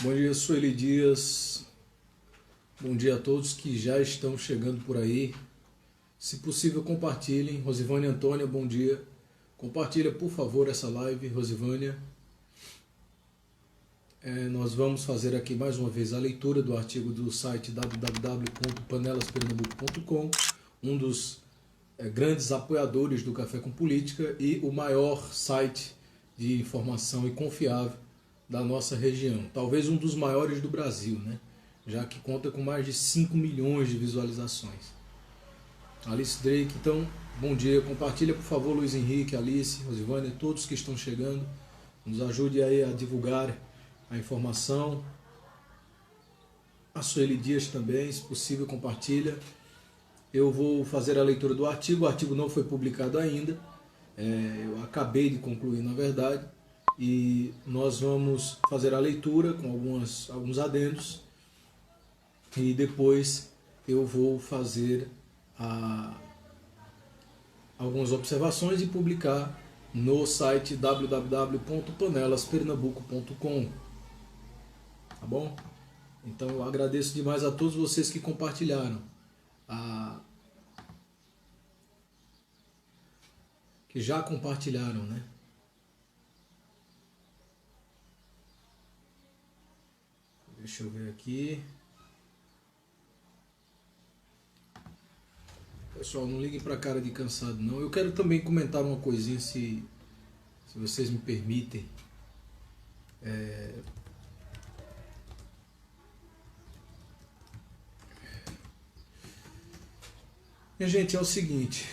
Bom dia, Sueli Dias. Bom dia a todos que já estão chegando por aí. Se possível, compartilhem. Rosivânia Antônia, bom dia. Compartilha, por favor, essa live, Rosivânia. Nós vamos fazer aqui mais uma vez a leitura do artigo do site www.panelaspernambuco.com, um dos grandes apoiadores do Café com Política e o maior site de informação e confiável da nossa região. Talvez um dos maiores do Brasil, né? Já que conta com mais de 5 milhões de visualizações. Alice Drake, então, bom dia. Compartilha, por favor, Luiz Henrique, Alice, Rosivânia, todos que estão chegando. Nos ajude aí a divulgar a informação. A Sueli Dias também, se possível, compartilha. Eu vou fazer a leitura do artigo. O artigo não foi publicado ainda. Eu acabei de concluir, na verdade. E nós vamos fazer a leitura com alguns adendos. E depois eu vou fazer algumas observações e publicar no site www.panelaspernambuco.com. Tá bom? Então eu agradeço demais a todos vocês que compartilharam, que já compartilharam, né? Deixa eu ver aqui. Pessoal, não liguem pra cara de cansado não. Eu quero também comentar uma coisinha, se vocês me permitem. Minha gente, é o seguinte,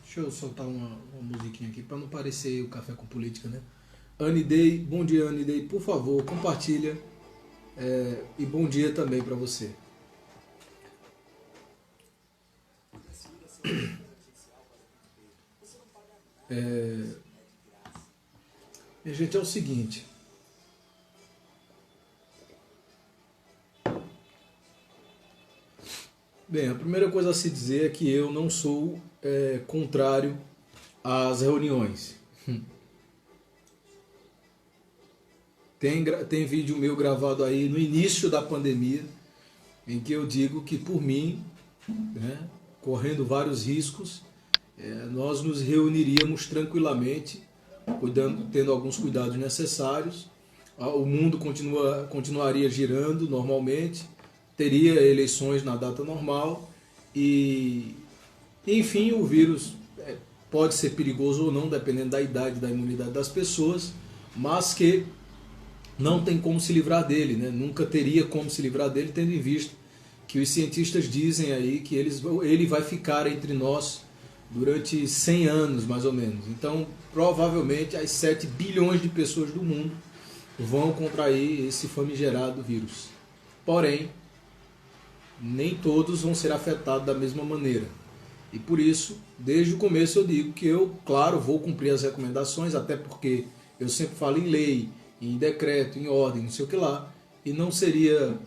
deixa eu soltar uma musiquinha aqui para não parecer o Café com Política, né? Annie Day, bom dia Annie Day, por favor, compartilha, e bom dia também para você. Minha gente, é o seguinte, bem, a primeira coisa a se dizer é que eu não sou contrário às reuniões. Tem vídeo meu gravado aí no início da pandemia, em que eu digo que por mim, né, correndo vários riscos, nós nos reuniríamos tranquilamente, tendo alguns cuidados necessários, o mundo continuaria girando normalmente, teria eleições na data normal e, enfim, o vírus pode ser perigoso ou não, dependendo da idade, da imunidade das pessoas, mas que não tem como se livrar dele, né? Nunca teria como se livrar dele, tendo em vista que os cientistas dizem aí que ele vai ficar entre nós durante 100 anos, mais ou menos. Então, provavelmente, as 7 bilhões de pessoas do mundo vão contrair esse famigerado vírus. Porém, nem todos vão ser afetados da mesma maneira. E por isso, desde o começo eu digo que eu, claro, vou cumprir as recomendações, até porque eu sempre falo em lei, em decreto, em ordem, não sei o que lá, e não seria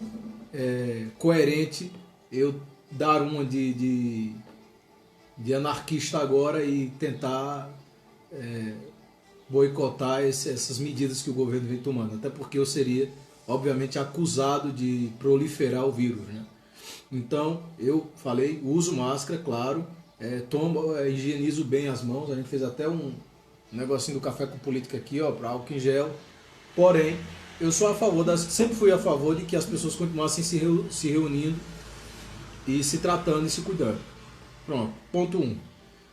coerente eu dar uma de anarquista agora e tentar boicotar essas medidas que o governo vem tomando, até porque eu seria, obviamente, acusado de proliferar o vírus, né? Então, eu falei, uso máscara, claro, higienizo bem as mãos, a gente fez até um negocinho do Café com Política aqui, ó, para álcool em gel. Porém, eu sou a favor, sempre fui a favor de que as pessoas continuassem se reunindo e se tratando e se cuidando. Pronto, ponto 1.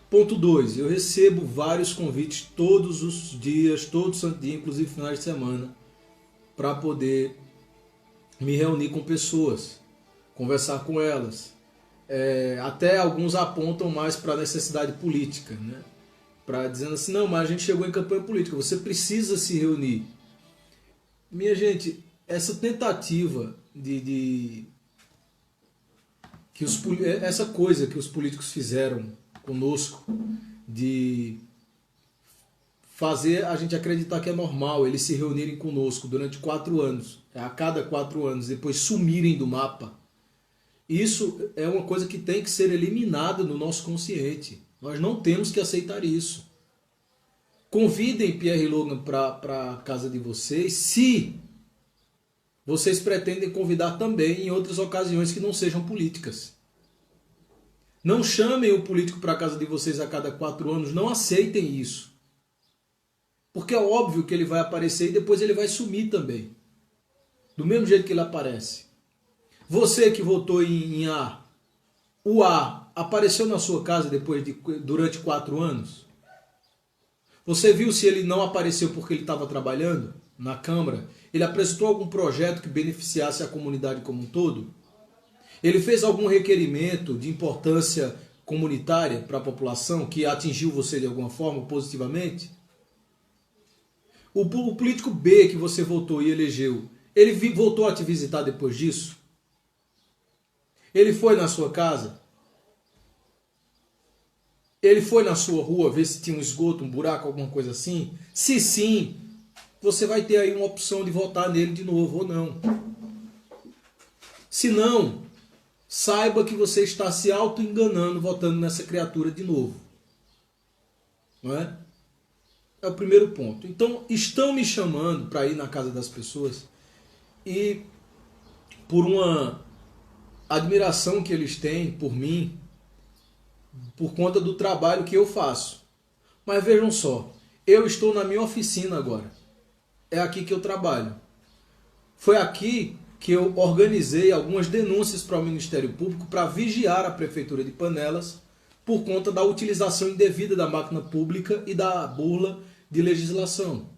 Ponto 2, eu recebo vários convites todos os dias, todo santo dia, inclusive finais de semana, para poder me reunir com pessoas, conversar com elas. Até alguns apontam mais para a necessidade política, né? Dizendo assim, não, mas a gente chegou em campanha política, você precisa se reunir. Minha gente, essa tentativa essa coisa que os políticos fizeram conosco, de fazer a gente acreditar que é normal eles se reunirem conosco durante 4 anos, a cada 4 anos, depois sumirem do mapa, isso é uma coisa que tem que ser eliminada no nosso consciente. Nós não temos que aceitar isso. Convidem Pierre Logan para a casa de vocês, se vocês pretendem convidar também em outras ocasiões que não sejam políticas. Não chamem o político para a casa de vocês a cada 4 anos, não aceitem isso. Porque é óbvio que ele vai aparecer e depois ele vai sumir também. Do mesmo jeito que ele aparece. Você que votou em A, o A apareceu na sua casa durante 4 anos? Você viu se ele não apareceu porque ele estava trabalhando na Câmara? Ele apresentou algum projeto que beneficiasse a comunidade como um todo? Ele fez algum requerimento de importância comunitária para a população que atingiu você de alguma forma positivamente? O político B que você votou e elegeu, ele voltou a te visitar depois disso? Ele foi na sua casa? Ele foi na sua rua ver se tinha um esgoto, um buraco, alguma coisa assim? Se sim, você vai ter aí uma opção de votar nele de novo ou não. Se não, saiba que você está se auto-enganando votando nessa criatura de novo. Não é? É o primeiro ponto. Então, estão me chamando para ir na casa das pessoas e por uma admiração que eles têm por mim, por conta do trabalho que eu faço. Mas vejam só, eu estou na minha oficina agora. É aqui que eu trabalho. Foi aqui que eu organizei algumas denúncias para o Ministério Público para vigiar a Prefeitura de Panelas por conta da utilização indevida da máquina pública e da burla de legislação.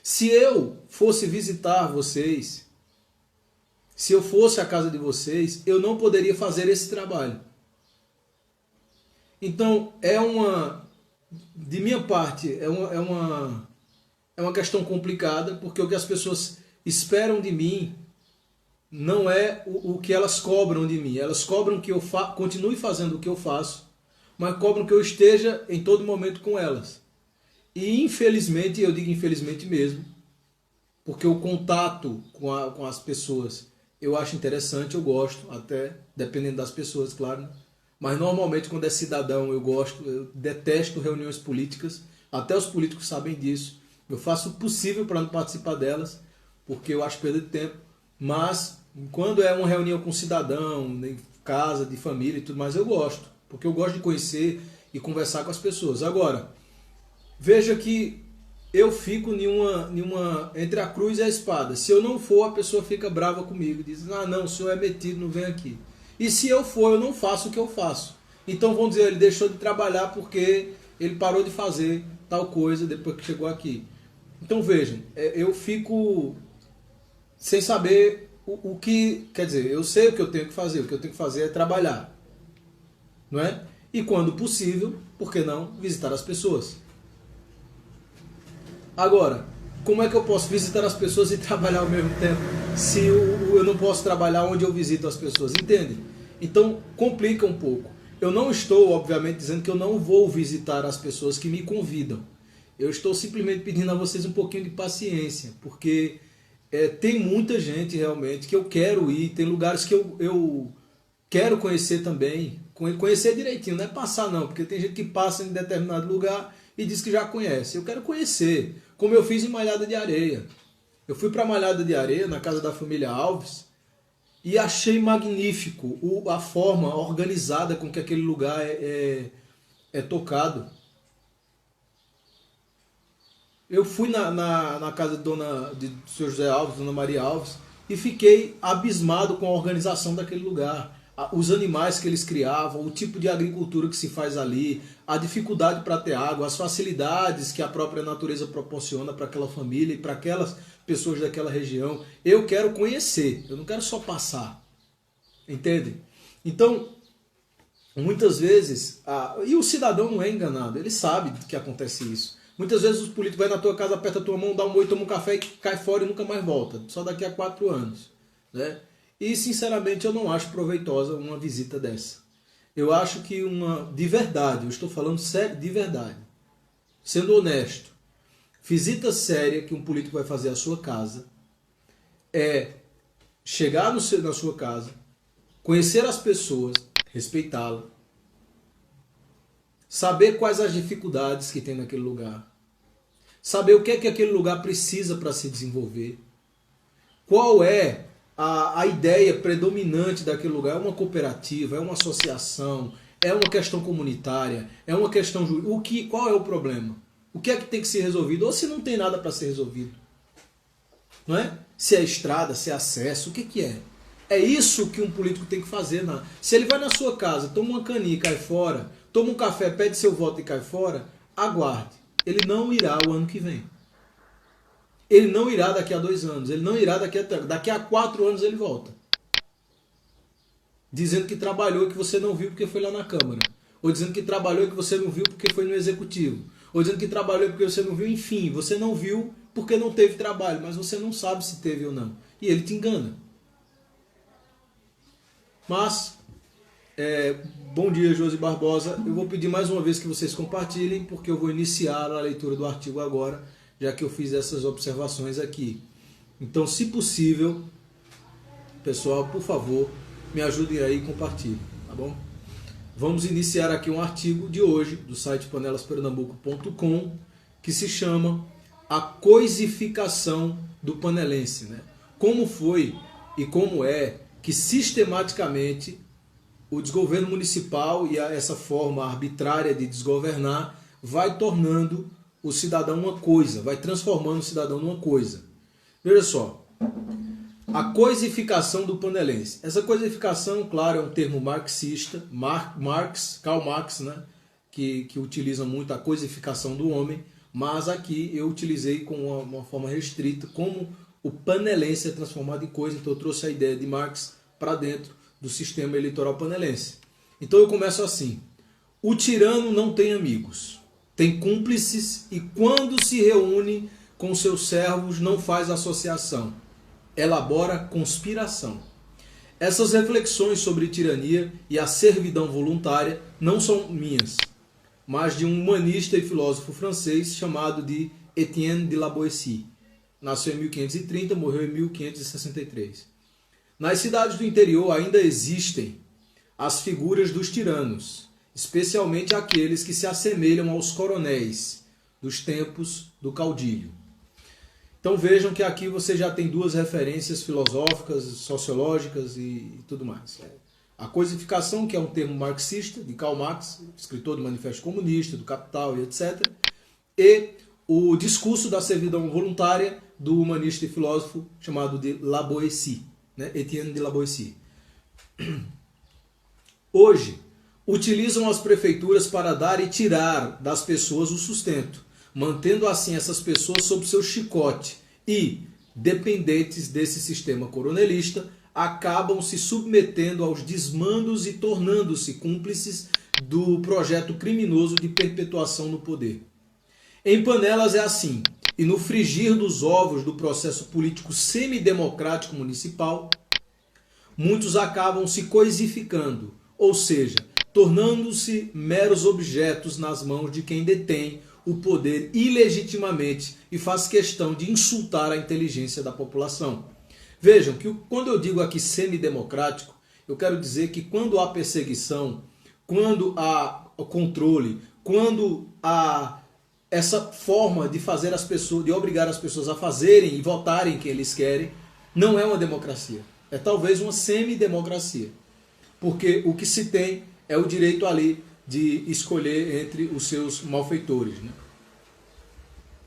Se eu fosse visitar vocês, se eu fosse à casa de vocês, eu não poderia fazer esse trabalho. Então, de minha parte, é uma questão complicada, porque o que as pessoas esperam de mim não é o que elas cobram de mim. Elas cobram que eu continue fazendo o que eu faço, mas cobram que eu esteja em todo momento com elas. E infelizmente, eu digo infelizmente mesmo, porque o contato com as pessoas eu acho interessante, eu gosto, até dependendo das pessoas, claro, né? Mas normalmente quando é cidadão eu gosto, eu detesto reuniões políticas, até os políticos sabem disso. Eu faço o possível para não participar delas, porque eu acho perda de tempo, mas quando é uma reunião com cidadão, em casa, de família e tudo mais, eu gosto, porque eu gosto de conhecer e conversar com as pessoas. Agora, veja que eu fico entre a cruz e a espada. Se eu não for, a pessoa fica brava comigo, diz, não, o senhor é metido, não vem aqui. E se eu for, eu não faço o que eu faço. Então vão dizer, ele deixou de trabalhar porque ele parou de fazer tal coisa depois que chegou aqui. Então vejam, eu fico sem saber o que... Quer dizer, eu sei o que eu tenho que fazer. O que eu tenho que fazer é trabalhar. Não é? E quando possível, por que não visitar as pessoas? Agora, como é que eu posso visitar as pessoas e trabalhar ao mesmo tempo se eu não posso trabalhar onde eu visito as pessoas? Entende? Então, complica um pouco. Eu não estou, obviamente, dizendo que eu não vou visitar as pessoas que me convidam. Eu estou simplesmente pedindo a vocês um pouquinho de paciência, porque tem muita gente realmente que eu quero ir, tem lugares que eu quero conhecer também, conhecer direitinho, não é passar não, porque tem gente que passa em determinado lugar e diz que já conhece. Eu quero conhecer, como eu fiz em Malhada de Areia. Eu fui para Malhada de Areia, na casa da família Alves, e achei magnífico a forma organizada com que aquele lugar é tocado. Eu fui na casa de Sr. José Alves, Dona Maria Alves, e fiquei abismado com a organização daquele lugar. Os animais que eles criavam, o tipo de agricultura que se faz ali, a dificuldade para ter água, as facilidades que a própria natureza proporciona para aquela família e para aquelas pessoas daquela região. Eu quero conhecer, eu não quero só passar. Entende? Então, muitas vezes, e o cidadão não é enganado, ele sabe que acontece isso. Muitas vezes os políticos vão na tua casa, aperta a tua mão, dá um oi, toma um café e cai fora e nunca mais volta. Só daqui a 4 anos. Né? E, sinceramente, eu não acho proveitosa uma visita dessa. Eu acho que de verdade, eu estou falando sério, de verdade, sendo honesto, visita séria que um político vai fazer à sua casa é chegar na sua casa, conhecer as pessoas, respeitá-la, saber quais as dificuldades que tem naquele lugar, saber o que é que aquele lugar precisa para se desenvolver, qual é a ideia predominante daquele lugar. É uma cooperativa, é uma associação, é uma questão comunitária, é uma questão jurídica. Qual é o problema? O que é que tem que ser resolvido? Ou se não tem nada para ser resolvido? Não é? Se é estrada, se é acesso, o que é? É isso que um político tem que fazer. Se ele vai na sua casa, toma uma caninha e cai fora, toma um café, pede seu voto e cai fora, aguarde. Ele não irá o ano que vem. Ele não irá daqui a 2 anos. Ele não irá daqui a 4 anos ele volta. Dizendo que trabalhou e que você não viu porque foi lá na Câmara. Ou dizendo que trabalhou e que você não viu porque foi no Executivo. Ou dizendo que trabalhou porque você não viu. Enfim, você não viu porque não teve trabalho. Mas você não sabe se teve ou não. E ele te engana. Mas, bom dia, Josi Barbosa. Eu vou pedir mais uma vez que vocês compartilhem, porque eu vou iniciar a leitura do artigo agora, já que eu fiz essas observações aqui. Então, se possível, pessoal, por favor, me ajudem aí e compartilhem, tá bom? Vamos iniciar aqui um artigo de hoje, do site panelaspernambuco.com, que se chama A Coisificação do Panelense, né? Como foi e como é que sistematicamente o desgoverno municipal e essa forma arbitrária de desgovernar vai tornando o cidadão uma coisa, vai transformando o cidadão numa coisa. Veja só, a coisificação do panelense. Essa coisificação, claro, é um termo marxista, Karl Marx, né, que utiliza muito a coisificação do homem, mas aqui eu utilizei com uma forma restrita, como o panelense é transformado em coisa, então eu trouxe a ideia de Marx para dentro do sistema eleitoral panelense. Então eu começo assim: o tirano não tem amigos, tem cúmplices, e quando se reúne com seus servos não faz associação, elabora conspiração. Essas reflexões sobre tirania e a servidão voluntária não são minhas, mas de um humanista e filósofo francês chamado de Etienne de La Boétie. Nasceu em 1530, morreu em 1563. Nas cidades do interior ainda existem as figuras dos tiranos, especialmente aqueles que se assemelham aos coronéis dos tempos do caudilho. Então vejam que aqui você já tem 2 referências filosóficas, sociológicas e tudo mais. A coisificação, que é um termo marxista, de Karl Marx, escritor do Manifesto Comunista, do Capital e etc. E o discurso da servidão voluntária do humanista e filósofo chamado de La Boétie, né? Etienne de La Boétie. Hoje, utilizam as prefeituras para dar e tirar das pessoas o sustento, mantendo assim essas pessoas sob seu chicote e, dependentes desse sistema coronelista, acabam se submetendo aos desmandos e tornando-se cúmplices do projeto criminoso de perpetuação no poder. Em Panelas é assim, e no frigir dos ovos do processo político semidemocrático municipal, muitos acabam se coisificando, ou seja, tornando-se meros objetos nas mãos de quem detém o poder ilegitimamente e faz questão de insultar a inteligência da população. Vejam que quando eu digo aqui semidemocrático, eu quero dizer que quando há perseguição, quando há controle, quando há essa forma de fazer as pessoas, de obrigar as pessoas a fazerem e votarem quem eles querem, não é uma democracia. É talvez uma semidemocracia. Porque o que se tem é o direito ali de escolher entre os seus malfeitores, né?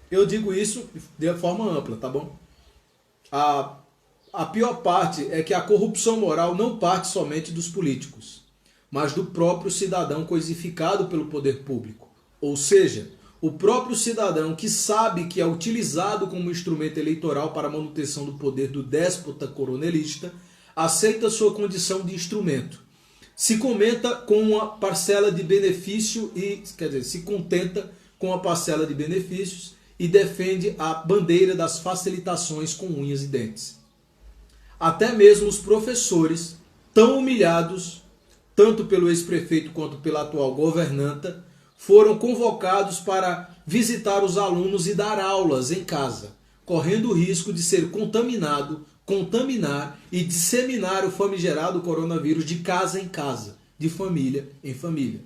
Eu digo isso de forma ampla, tá bom? A pior parte é que a corrupção moral não parte somente dos políticos, mas do próprio cidadão coisificado pelo poder público. Ou seja, o próprio cidadão que sabe que é utilizado como instrumento eleitoral para a manutenção do poder do déspota coronelista, aceita sua condição de instrumento. Se contenta com a parcela de benefício se contenta com a parcela de benefícios e defende a bandeira das facilitações com unhas e dentes. Até mesmo os professores, tão humilhados, tanto pelo ex-prefeito quanto pela atual governanta, foram convocados para visitar os alunos e dar aulas em casa, correndo o risco de ser contaminar e disseminar o famigerado coronavírus de casa em casa, de família em família.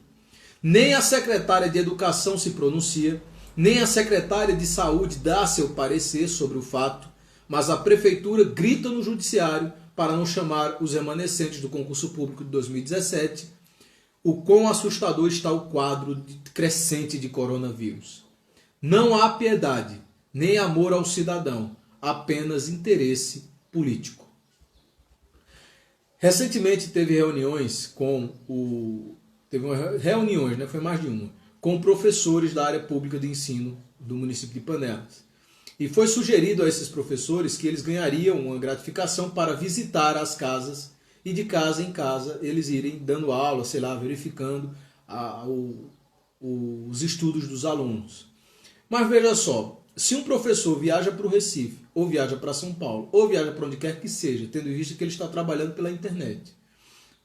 Nem a secretária de Educação se pronuncia, Nem a secretária de saúde dá seu parecer sobre o fato, mas a prefeitura grita no judiciário para não chamar os remanescentes do concurso público de 2017, o quão assustador está o quadro crescente de coronavírus. Não há piedade, nem amor ao cidadão, apenas interesse político. Recentemente teve reuniões foi mais de uma, com professores da área pública de ensino do município de Panelas. E foi sugerido a esses professores que eles ganhariam uma gratificação para visitar as casas e de casa em casa eles irem dando aula, verificando os estudos dos alunos. Mas veja só, se um professor viaja para o Recife, ou viaja para São Paulo, ou viaja para onde quer que seja, tendo em vista que ele está trabalhando pela internet,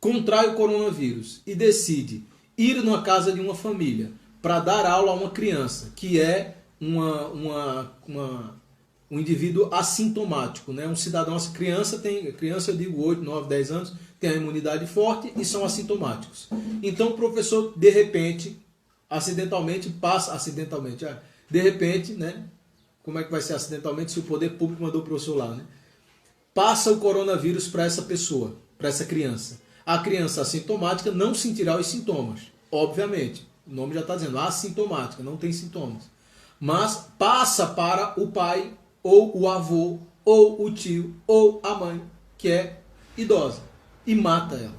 contrai o coronavírus e decide ir numa casa de uma família para dar aula a uma criança, que é um indivíduo assintomático, né? Um cidadão, criança, eu digo 8, 9, 10 anos, tem a imunidade forte e são assintomáticos. Então o professor, de repente, né? Como é que vai ser acidentalmente se o poder público mandou o professor lá, né? Passa o coronavírus para essa pessoa, para essa criança. A criança assintomática não sentirá os sintomas, obviamente. O nome já está dizendo, assintomática, não tem sintomas. Mas passa para o pai, ou o avô, ou o tio, ou a mãe, que é idosa, e mata ela.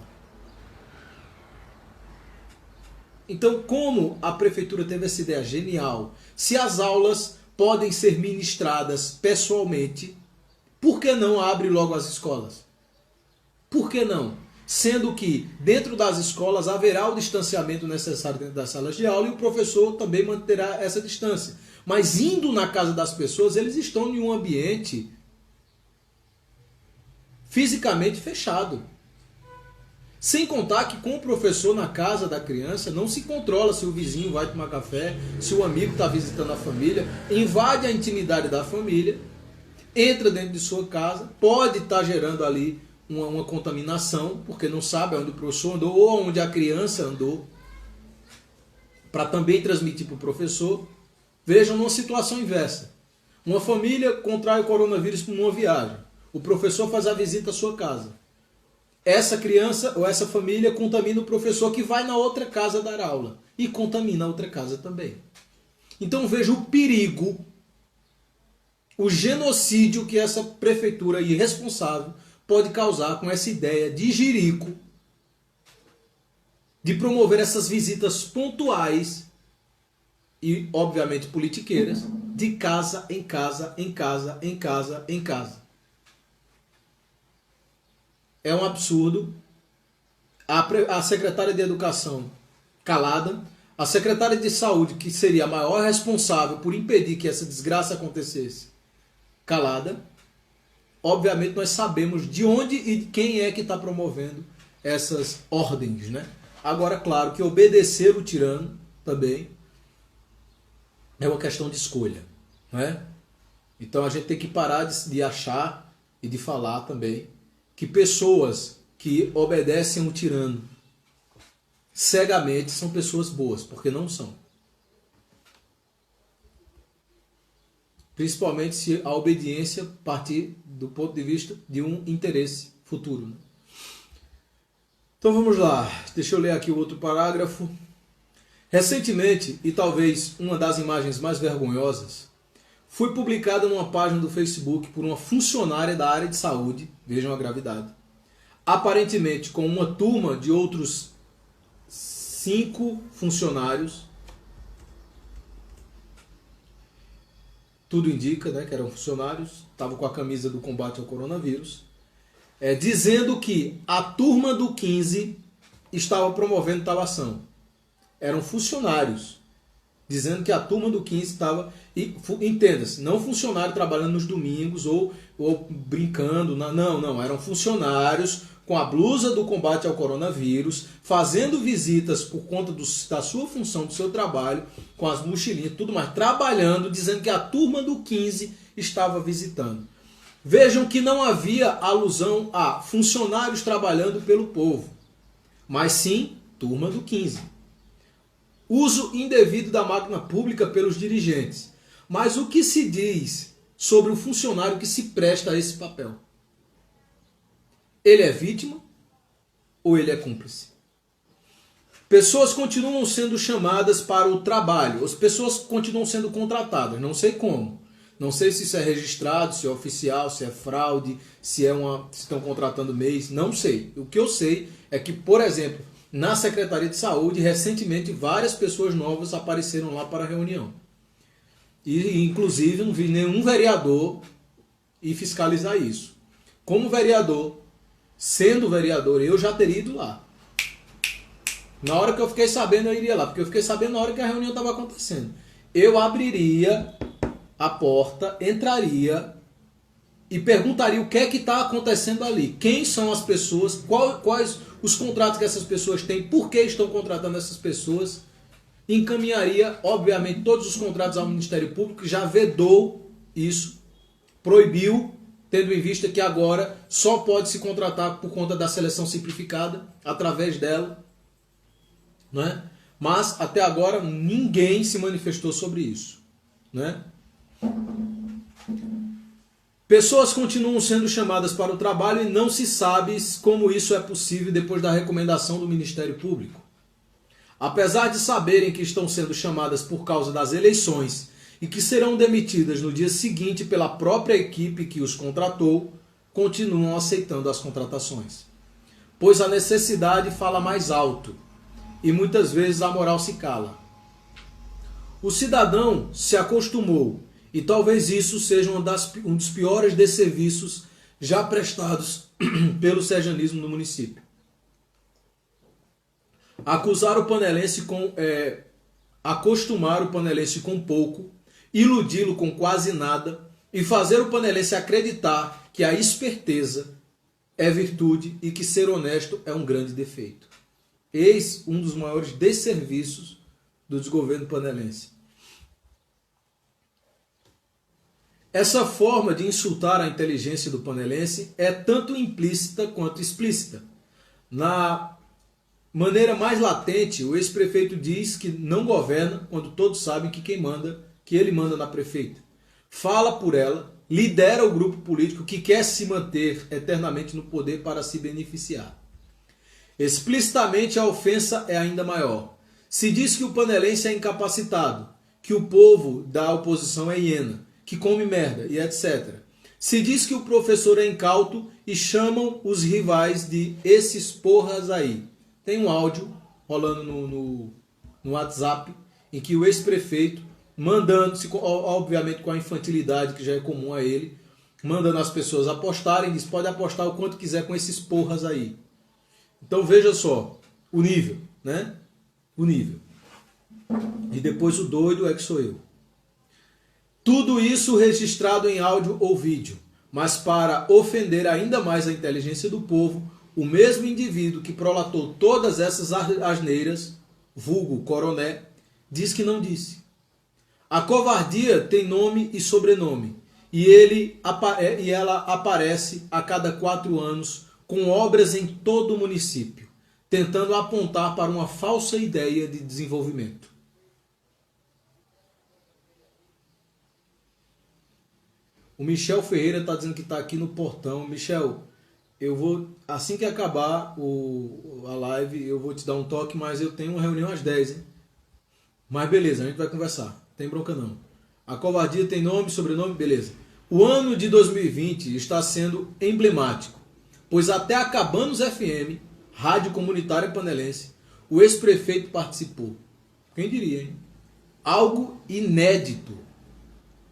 Então, como a prefeitura teve essa ideia genial, se as aulas podem ser ministradas pessoalmente, por que não abre logo as escolas? Por que não? Sendo que dentro das escolas haverá o distanciamento necessário dentro das salas de aula e o professor também manterá essa distância. Mas indo na casa das pessoas, eles estão em um ambiente fisicamente fechado. Sem contar que com o professor na casa da criança não se controla se o vizinho vai tomar café, se o amigo está visitando a família, invade a intimidade da família, entra dentro de sua casa, pode estar gerando ali uma contaminação, porque não sabe onde o professor andou ou onde a criança andou, para também transmitir para o professor. Vejam uma situação inversa. Uma família contrai o coronavírus por uma viagem. O professor faz a visita à sua casa. Essa criança ou essa família contamina o professor que vai na outra casa dar aula. E contamina a outra casa também. Então veja o perigo, o genocídio que essa prefeitura irresponsável pode causar com essa ideia de jirico de promover essas visitas pontuais e, obviamente, politiqueiras, de casa em casa, em casa, em casa, em casa. É um absurdo. A secretária de Educação calada, a secretária de Saúde, que seria a maior responsável por impedir que essa desgraça acontecesse, calada. Obviamente nós sabemos de onde e de quem é que está promovendo essas ordens, né? Agora, claro que obedecer o tirano também é uma questão de escolha, não é? Então a gente tem que parar de achar e de falar também que pessoas que obedecem o tirano cegamente são pessoas boas, porque não são. Principalmente se a obediência partir do ponto de vista de um interesse futuro, né? Então vamos lá, deixa eu ler aqui o outro parágrafo. Recentemente, e talvez uma das imagens mais vergonhosas, foi publicada numa página do Facebook por uma funcionária da área de saúde, vejam a gravidade, aparentemente com uma turma de outros 5 funcionários, tudo indica, né, que eram funcionários, estavam com a camisa do combate ao coronavírus, dizendo que a turma do 15 estava promovendo tal ação. Eram funcionários, dizendo que a turma do 15 estava... Entenda-se, não funcionário trabalhando nos domingos ou brincando, não, eram funcionários com a blusa do combate ao coronavírus, fazendo visitas por conta da sua função, do seu trabalho, com as mochilinhas, tudo mais, trabalhando, dizendo que a turma do 15 estava visitando. Vejam que não havia alusão a funcionários trabalhando pelo povo, mas sim turma do 15. uso indevido da máquina pública pelos dirigentes. Mas o que se diz sobre o funcionário que se presta a esse papel? Ele é vítima ou ele é cúmplice? Pessoas continuam sendo chamadas para o trabalho, as pessoas continuam sendo contratadas, não sei como. Não sei se isso é registrado, se é oficial, se é fraude, se estão contratando mês, não sei. O que eu sei é que, por exemplo, na Secretaria de Saúde, recentemente várias pessoas novas apareceram lá para a reunião. E, inclusive, não vi nenhum vereador ir fiscalizar isso. Como vereador, sendo vereador, eu já teria ido lá. Na hora que eu fiquei sabendo, eu iria lá, porque eu fiquei sabendo na hora que a reunião estava acontecendo. Eu abriria a porta, entraria e perguntaria o que é que está acontecendo ali. Quem são as pessoas, quais os contratos que essas pessoas têm, por que estão contratando essas pessoas. Encaminharia, obviamente, todos os contratos ao Ministério Público, que já vedou isso, proibiu, tendo em vista que agora só pode se contratar por conta da seleção simplificada, através dela. Né? Mas até agora ninguém se manifestou sobre isso. Né? Pessoas continuam sendo chamadas para o trabalho e não se sabe como isso é possível depois da recomendação do Ministério Público. Apesar de saberem que estão sendo chamadas por causa das eleições e que serão demitidas no dia seguinte pela própria equipe que os contratou, continuam aceitando as contratações. Pois a necessidade fala mais alto e muitas vezes a moral se cala. O cidadão se acostumou e talvez isso seja um dos piores desserviços já prestados pelo serjanismo no município. Acostumar o panelense com pouco, iludi-lo com quase nada e fazer o panelense acreditar que a esperteza é virtude e que ser honesto é um grande defeito. Eis um dos maiores desserviços do desgoverno panelense. Essa forma de insultar a inteligência do panelense é tanto implícita quanto explícita. Na maneira mais latente, o ex-prefeito diz que não governa quando todos sabem que ele manda na prefeita. Fala por ela, lidera o grupo político que quer se manter eternamente no poder para se beneficiar. Explicitamente a ofensa é ainda maior. Se diz que o panelense é incapacitado, que o povo da oposição é hiena, que come merda e etc. Se diz que o professor é incauto e chamam os rivais de esses porras aí. Tem um áudio rolando no WhatsApp em que o ex-prefeito, obviamente com a infantilidade que já é comum a ele, mandando as pessoas apostarem, diz, pode apostar o quanto quiser com esses porras aí. Então veja só, o nível, né? O nível. E depois o doido é que sou eu. Tudo isso registrado em áudio ou vídeo, mas para ofender ainda mais a inteligência do povo, o mesmo indivíduo que prolatou todas essas asneiras, vulgo coroné, diz que não disse. A covardia tem nome e sobrenome, e ela aparece a cada 4 anos com obras em todo o município, tentando apontar para uma falsa ideia de desenvolvimento. O Michel Ferreira está dizendo que está aqui no portão. Michel, eu vou, assim que acabar a live, eu vou te dar um toque, mas eu tenho uma reunião às 10, hein? Mas beleza, a gente vai conversar, não tem bronca não. A covardia tem nome, sobrenome, beleza. O ano de 2020 está sendo emblemático, pois até a Cabanos FM, Rádio Comunitária Panelense, o ex-prefeito participou. Quem diria, hein? Algo inédito.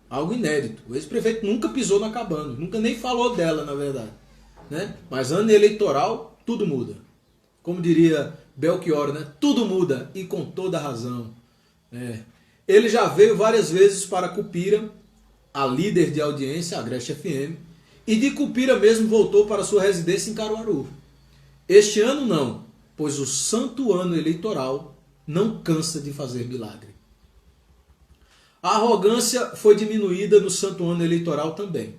Algo inédito. O ex-prefeito nunca pisou na Cabanos, nunca nem falou dela, na verdade. Né? Mas ano eleitoral, tudo muda. Como diria Belchior, né? Tudo muda e com toda razão. Ele já veio várias vezes para Cupira, a líder de audiência, a Agreste FM, e de Cupira mesmo voltou para sua residência em Caruaru. Este ano não, pois o santo ano eleitoral não cansa de fazer milagre. A arrogância foi diminuída no santo ano eleitoral também.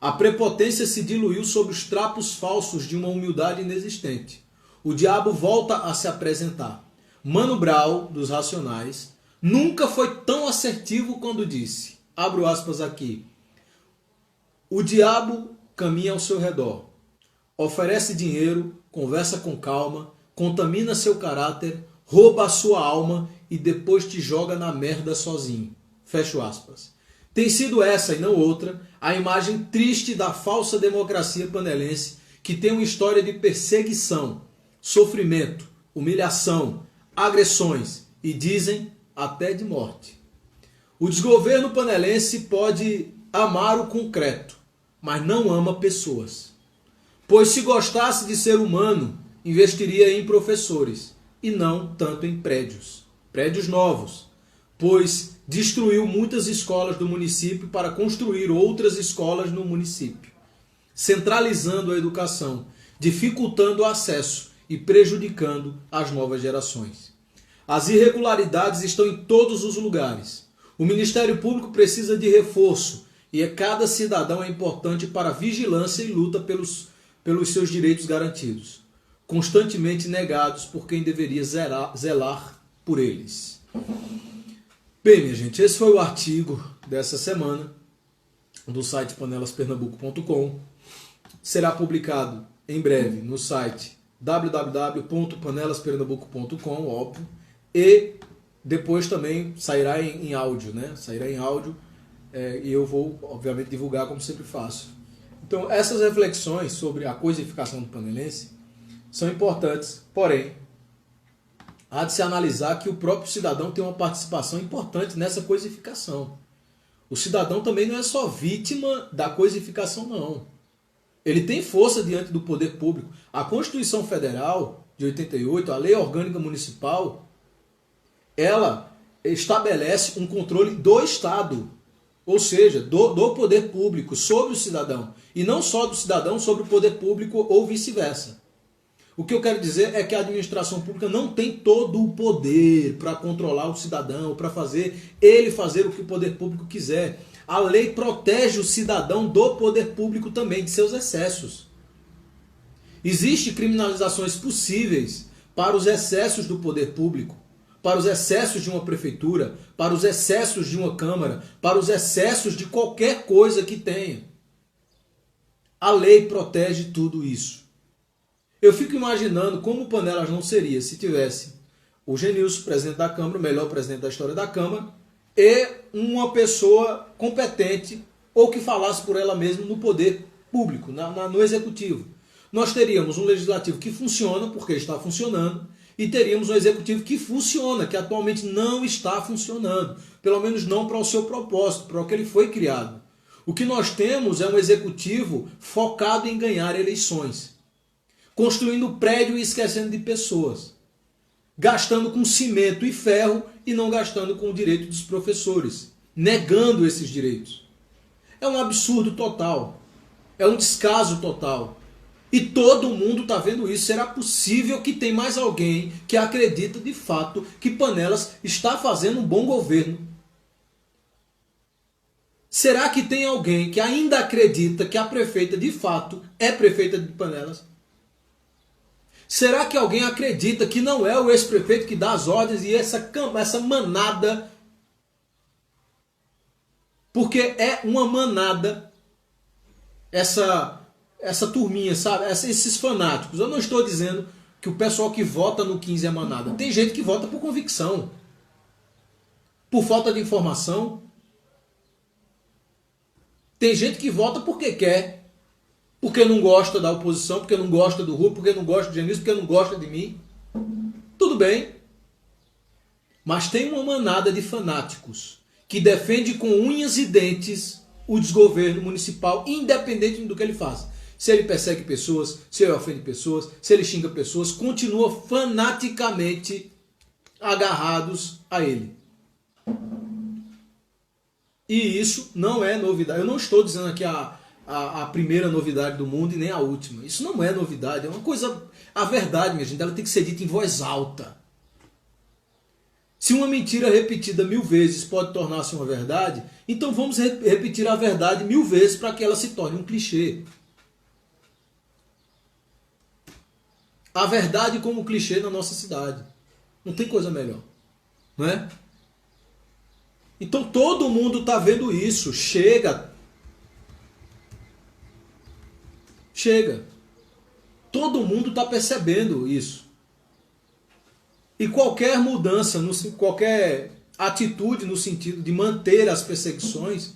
A prepotência se diluiu sob os trapos falsos de uma humildade inexistente. O diabo volta a se apresentar. Mano Brown, dos Racionais, nunca foi tão assertivo quando disse, abro aspas aqui, o diabo caminha ao seu redor, oferece dinheiro, conversa com calma, contamina seu caráter, rouba a sua alma e depois te joga na merda sozinho. Fecho aspas. Tem sido essa e não outra a imagem triste da falsa democracia panelense que tem uma história de perseguição, sofrimento, humilhação, agressões e dizem até de morte. O desgoverno panelense pode amar o concreto, mas não ama pessoas. Pois se gostasse de ser humano, investiria em professores e não tanto em prédios. Prédios novos, pois destruiu muitas escolas do município para construir outras escolas no município, centralizando a educação, dificultando o acesso e prejudicando as novas gerações. As irregularidades estão em todos os lugares. O Ministério Público precisa de reforço e cada cidadão é importante para a vigilância e luta pelos seus direitos garantidos, constantemente negados por quem deveria zelar por eles. Bem, minha gente, esse foi o artigo dessa semana do site panelaspernambuco.com. Será publicado em breve no site www.panelaspernambuco.com, óbvio, e depois também sairá em áudio, né? Sairá em áudio e eu vou, obviamente, divulgar como sempre faço. Então, essas reflexões sobre a coisificação do panelense são importantes, porém, há de se analisar que o próprio cidadão tem uma participação importante nessa coisificação. O cidadão também não é só vítima da coisificação, não. Ele tem força diante do poder público. A Constituição Federal de 88, a Lei Orgânica Municipal, ela estabelece um controle do Estado, ou seja, do poder público sobre o cidadão. E não só do cidadão sobre o poder público ou vice-versa. O que eu quero dizer é que a administração pública não tem todo o poder para controlar o cidadão, para fazer ele fazer o que o poder público quiser. A lei protege o cidadão do poder público também, de seus excessos. Existem criminalizações possíveis para os excessos do poder público, para os excessos de uma prefeitura, para os excessos de uma câmara, para os excessos de qualquer coisa que tenha. A lei protege tudo isso. Eu fico imaginando como o Panelas não seria se tivesse o Genilson, presidente da Câmara, o melhor presidente da história da Câmara, e uma pessoa competente ou que falasse por ela mesma no poder público, no executivo. Nós teríamos um legislativo que funciona, porque está funcionando, e teríamos um executivo que funciona, que atualmente não está funcionando, pelo menos não para o seu propósito, para o que ele foi criado. O que nós temos é um executivo focado em ganhar eleições, construindo prédio e esquecendo de pessoas, gastando com cimento e ferro e não gastando com o direito dos professores, negando esses direitos. É um absurdo total, é um descaso total. E todo mundo está vendo isso. Será possível que tem mais alguém que acredita de fato que Panelas está fazendo um bom governo? Será que tem alguém que ainda acredita que a prefeita de fato é prefeita de Panelas? Será que alguém acredita que não é o ex-prefeito que dá as ordens e essa manada, porque é uma manada, essa turminha, sabe? Esses fanáticos. Eu não estou dizendo que o pessoal que vota no 15 é manada. Tem gente que vota por convicção, por falta de informação. Tem gente que vota porque quer, porque não gosta da oposição, porque não gosta do Rui, porque não gosta de Genilson, porque não gosta de mim. Tudo bem. Mas tem uma manada de fanáticos que defende com unhas e dentes o desgoverno municipal, independente do que ele faça. Se ele persegue pessoas, se ele ofende pessoas, se ele xinga pessoas, continua fanaticamente agarrados a ele. E isso não é novidade. Eu não estou dizendo aqui a primeira novidade do mundo e nem a última. Isso não é novidade, é uma coisa... A verdade, minha gente, ela tem que ser dita em voz alta. Se uma mentira repetida 1000 vezes pode tornar-se uma verdade, então vamos repetir a verdade 1000 vezes para que ela se torne um clichê. A verdade como clichê na nossa cidade. Não tem coisa melhor, não é? Então todo mundo está vendo isso. Chega. Chega. Todo mundo está percebendo isso. E qualquer mudança, qualquer atitude no sentido de manter as perseguições,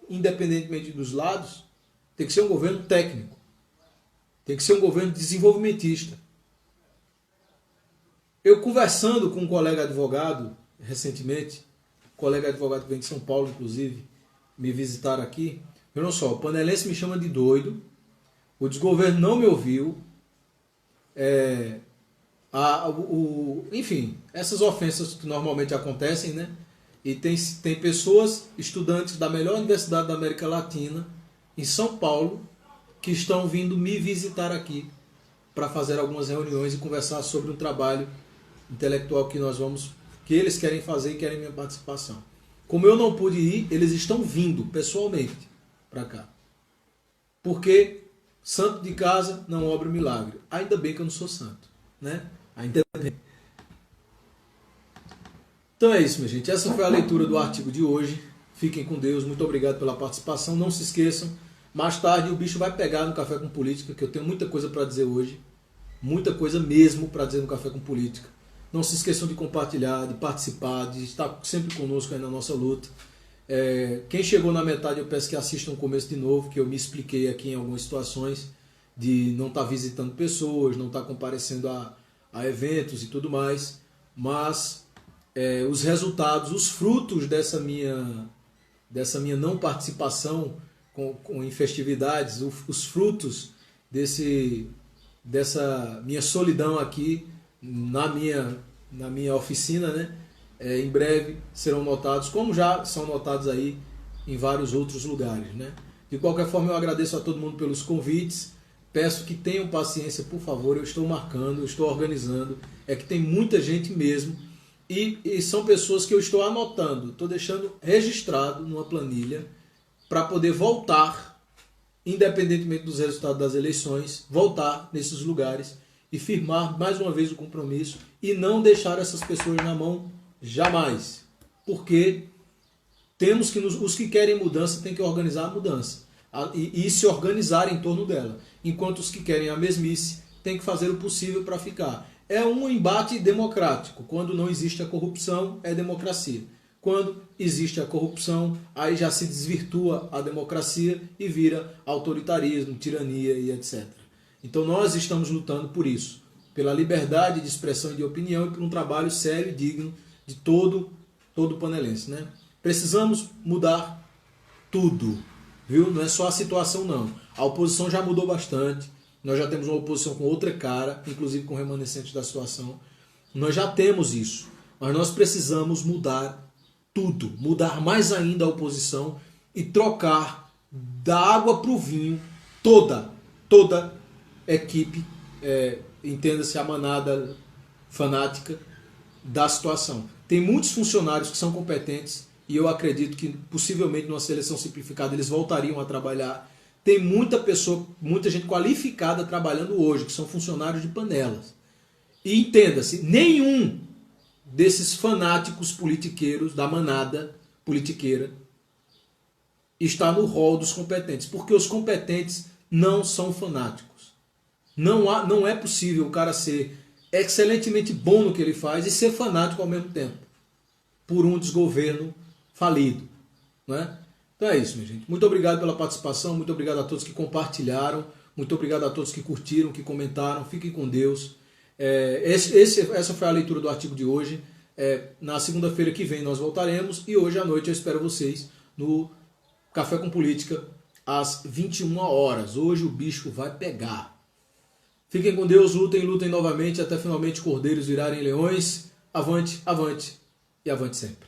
independentemente dos lados, tem que ser um governo técnico. Tem que ser um governo desenvolvimentista. Eu conversando com um colega advogado recentemente, colega advogado que vem de São Paulo, inclusive, me visitar aqui. Olha só, o panelense me chama de doido, o desgoverno não me ouviu, enfim, essas ofensas que normalmente acontecem, né? E tem pessoas, estudantes da melhor universidade da América Latina, em São Paulo, que estão vindo me visitar aqui para fazer algumas reuniões e conversar sobre um trabalho intelectual que eles querem fazer e querem minha participação. Como eu não pude ir, eles estão vindo pessoalmente para cá. Porque santo de casa não obra milagre. Ainda bem que eu não sou santo, né? Ainda bem. Então é isso, minha gente. Essa foi a leitura do artigo de hoje. Fiquem com Deus. Muito obrigado pela participação. Não se esqueçam, mais tarde o bicho vai pegar no Café com Política, que eu tenho muita coisa para dizer hoje. Muita coisa mesmo para dizer no Café com Política. Não se esqueçam de compartilhar, de participar, de estar sempre conosco aí na nossa luta. Quem chegou na metade, eu peço que assistam o começo de novo, que eu me expliquei aqui em algumas situações de não estar visitando pessoas, não estar comparecendo a eventos e tudo mais, mas os resultados, os frutos dessa minha não participação em festividades, os frutos dessa minha solidão aqui na minha oficina, né? Em breve serão notados, como já são notados aí em vários outros lugares, né? De qualquer forma, eu agradeço a todo mundo pelos convites, peço que tenham paciência, por favor. Eu estou marcando, eu estou organizando, é que tem muita gente mesmo, e são pessoas que eu estou anotando, estou deixando registrado numa planilha para poder voltar, independentemente dos resultados das eleições, voltar nesses lugares e firmar mais uma vez o compromisso e não deixar essas pessoas na mão jamais. Porque temos que os que querem mudança têm que organizar a mudança e se organizar em torno dela. Enquanto os que querem a mesmice têm que fazer o possível para ficar. É um embate democrático. Quando não existe a corrupção, é democracia. Quando existe a corrupção, aí já se desvirtua a democracia e vira autoritarismo, tirania e etc. Então nós estamos lutando por isso, pela liberdade de expressão e de opinião e por um trabalho sério e digno de todo panelense, né? Precisamos mudar tudo, viu? Não é só a situação não. A oposição já mudou bastante, nós já temos uma oposição com outra cara, inclusive com remanescentes da situação. Nós já temos isso, mas nós precisamos mudar tudo, mudar mais ainda a oposição e trocar da água para o vinho toda equipe, entenda-se a manada fanática da situação. Tem muitos funcionários que são competentes e eu acredito que possivelmente numa seleção simplificada eles voltariam a trabalhar. Tem muita gente qualificada trabalhando hoje, que são funcionários de panelas. E entenda-se, nenhum desses fanáticos politiqueiros, da manada politiqueira, está no rol dos competentes, porque os competentes não são fanáticos. Não é possível o cara ser excelentemente bom no que ele faz e ser fanático ao mesmo tempo, por um desgoverno falido, não é? Então é isso, minha gente. Muito obrigado pela participação, muito obrigado a todos que compartilharam, muito obrigado a todos que curtiram, que comentaram. Fiquem com Deus. Essa foi a leitura do artigo de hoje. Na segunda-feira que vem nós voltaremos e hoje à noite eu espero vocês no Café com Política às 21 horas. Hoje o bicho vai pegar. Fiquem com Deus, lutem novamente até finalmente cordeiros virarem leões. Avante, avante e avante sempre.